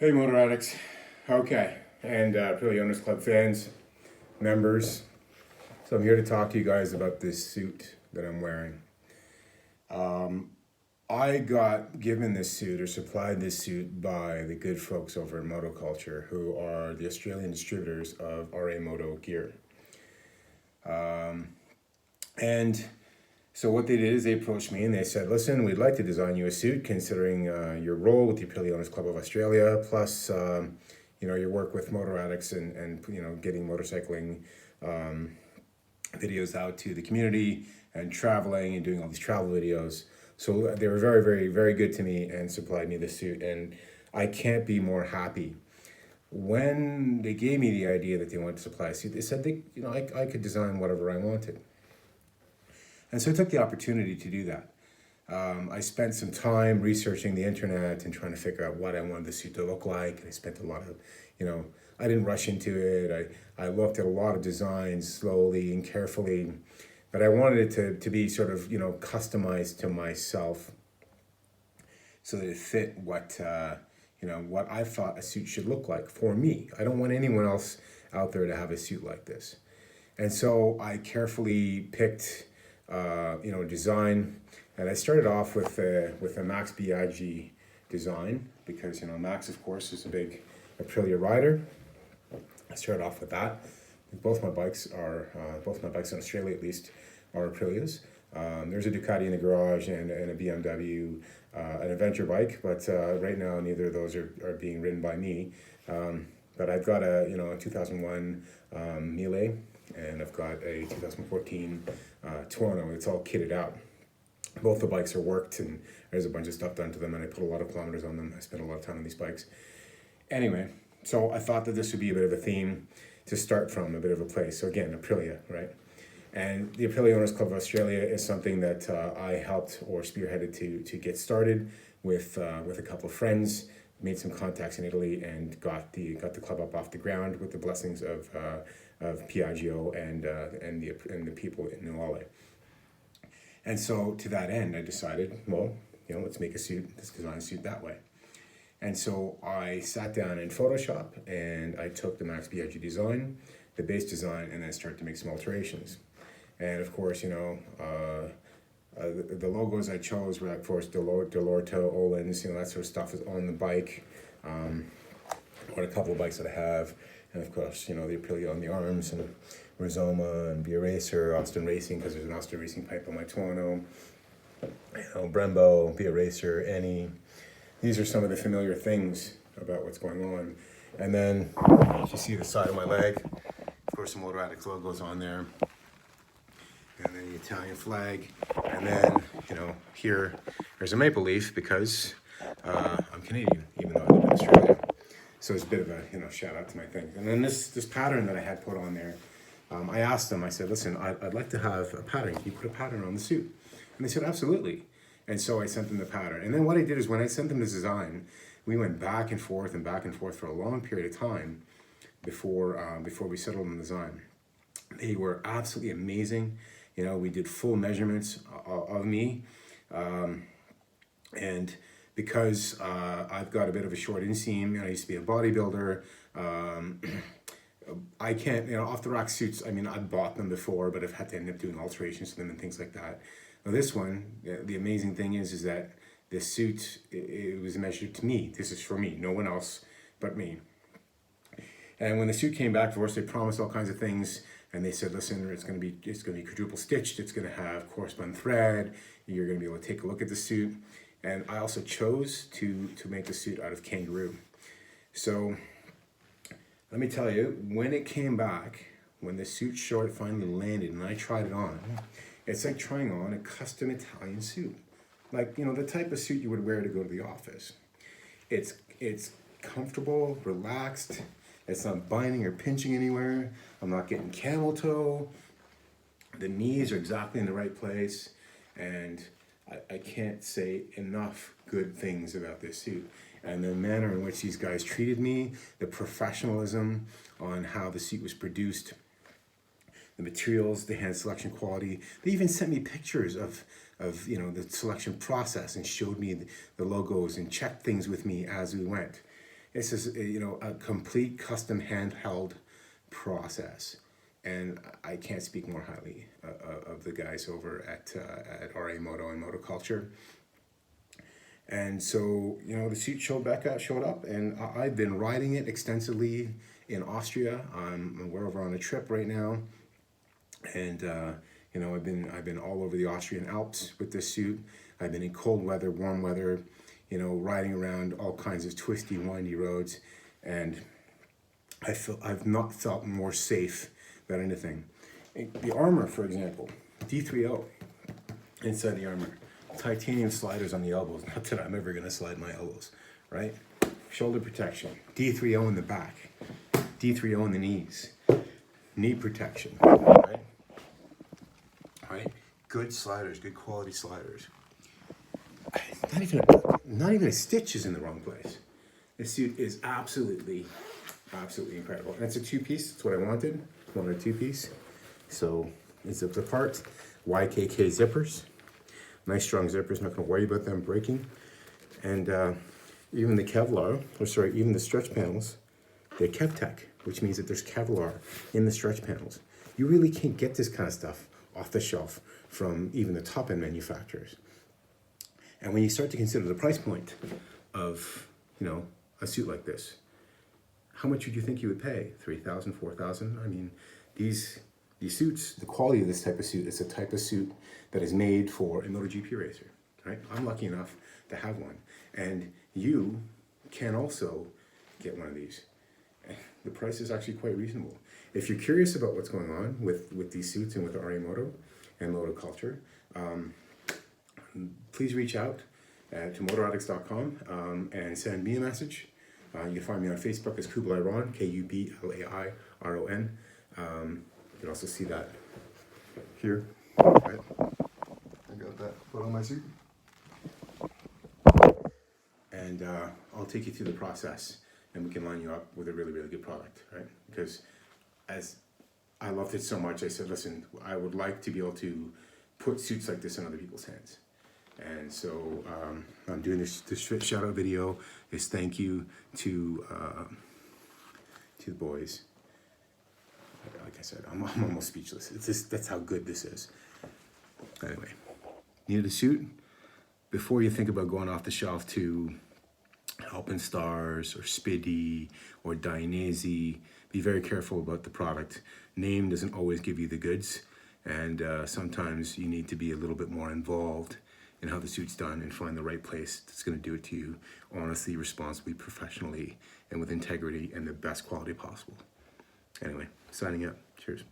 Hey, Motor Addicts. Okay, and Purely Owners Club fans, members. So I'm here to talk to you guys about this suit that I'm wearing. I got given this suit or supplied this suit by the good folks over at Motoculture, who are the Australian distributors of RA Moto gear. And so what they did is they approached me and they said, listen, we'd like to design you a suit considering your role with the Purely Owners Club of Australia, plus your work with motor addicts and getting motorcycling videos out to the community and traveling and doing all these travel videos. So they were very, very, very good to me and supplied me the suit, and I can't be more happy. When they gave me the idea that they wanted to supply a suit, they said I could design whatever I wanted. And so I took the opportunity to do that. I spent some time researching the internet and trying to figure out what I wanted the suit to look like. And I spent a lot of, I didn't rush into it. I looked at a lot of designs slowly and carefully, but I wanted it to be sort of, customized to myself so that it fit what I thought a suit should look like for me. I don't want anyone else out there to have a suit like this. And so I carefully picked design, and I started off with a Max Biaggi design because Max, of course, is a big Aprilia rider. I started off with that. Both my bikes in Australia, at least, are Aprilias. There's a Ducati in the garage and a BMW, an adventure bike, but right now neither of those are being ridden by me. But I've got a 2001 Miele, and I've got a 2014 Tuono. It's all kitted out. Both the bikes are worked, and there's a bunch of stuff done to them, and I put a lot of kilometers on them. I spent a lot of time on these bikes. Anyway, so I thought that this would be a bit of a theme to start from, a bit of a place. So again, Aprilia, right? And the Aprilia Owners Club of Australia is something that I helped or spearheaded to get started with a couple of friends. Made some contacts in Italy and got the club up off the ground with the blessings of Piaggio and the people in Nuale. And so to that end, I decided, let's make a suit, let's design a suit that way. And so I sat down in Photoshop and I took the Max Biaggi design, the base design, and then started to make some alterations. And of course, the logos I chose were, of course, Delorto, Olin's, that sort of stuff is on the bike, on a couple of bikes that I have. And of course, the Aprilia on the arms, and Rizoma and Via Racer, Austin Racing, because there's an Austin Racing pipe on my Tuono, Brembo, Via Racer, Eni. These are some of the familiar things about what's going on. And then, you see the side of my leg, of course, the Motor Addicts logo's on there. And then the Italian flag, and then here there's a maple leaf because I'm Canadian, even though I live in Australia. So it's a bit of a shout out to my thing. And then this pattern that I had put on there, I asked them. I said, listen, I'd like to have a pattern. Can you put a pattern on the suit? And they said, absolutely. And so I sent them the pattern. And then what I did is when I sent them the design, we went back and forth for a long period of time before we settled on the design. They were absolutely amazing. We did full measurements of me, and because I've got a bit of a short inseam, and I used to be a bodybuilder, I can't, off the rack suits. I mean, I've bought them before, but I've had to end up doing alterations to them and things like that. Now this one, the amazing thing is that this suit, it was measured to me. This is for me, no one else but me. And when the suit came back, of course, they promised all kinds of things. And they said, listen, it's going to be quadruple stitched. It's going to have correspond thread. You're going to be able to take a look at the suit. And I also chose to make the suit out of kangaroo. So let me tell you, when it came back, when the suit short finally landed and I tried it on, it's like trying on a custom Italian suit. Like, the type of suit you would wear to go to the office. It's comfortable, relaxed. It's not binding or pinching anywhere. I'm not getting camel toe. The knees are exactly in the right place. And I can't say enough good things about this suit. And the manner in which these guys treated me, the professionalism on how the suit was produced, the materials, the hand selection quality. They even sent me pictures of the selection process and showed me the logos and checked things with me as we went. It's just, a complete custom handheld process. And I can't speak more highly of the guys over at RA Moto and Motoculture. And so, the suit showed up, and I've been riding it extensively in Austria. We're over on a trip right now, and I've been all over the Austrian Alps with this suit. I've been in cold weather, warm weather, riding around all kinds of twisty, windy roads, and I've not felt more safe than anything. The armor, for example, D3O inside the armor, titanium sliders on the elbows. Not that I'm ever gonna slide my elbows, right? Shoulder protection, D3O in the back, D3O in the knees, knee protection, right? Right? Good sliders, good quality sliders. Not even a stitch is in the wrong place. This suit is absolutely incredible. And it's a two-piece. That's what I wanted. I wanted a two-piece. So it zips apart. YKK zippers. Nice strong zippers. Not going to worry about them breaking. And even the even the stretch panels, they're KevTech, which means that there's Kevlar in the stretch panels. You really can't get this kind of stuff off the shelf from even the top-end manufacturers. And when you start to consider the price point of, a suit like this, how much would you think you would pay? $3,000, $4,000? I mean, these suits, the quality of this type of suit is a type of suit that is made for a MotoGP racer, right? I'm lucky enough to have one. And you can also get one of these. The price is actually quite reasonable. If you're curious about what's going on with these suits and with RA Moto and Motoculture, please reach out to motorotics.com and send me a message. You can find me on Facebook as Kublai Ron, Kublairon. You can also see that here. Right? I got that put on my suit. And I'll take you through the process, and we can line you up with a really, really good product, right? Because as I loved it so much, I said, listen, I would like to be able to put suits like this in other people's hands. And so I'm doing this shout out video, this thank you to the boys. Like I said, I'm almost speechless. That's how good this is. Anyway, needed a suit? Before you think about going off the shelf to Alpenstars or Spidi or Dainese, be very careful about the product. Name doesn't always give you the goods, and sometimes you need to be a little bit more involved in how the suit's done and find the right place that's going to do it to you honestly, responsibly, professionally, and with integrity and the best quality possible. Anyway, signing up. Cheers.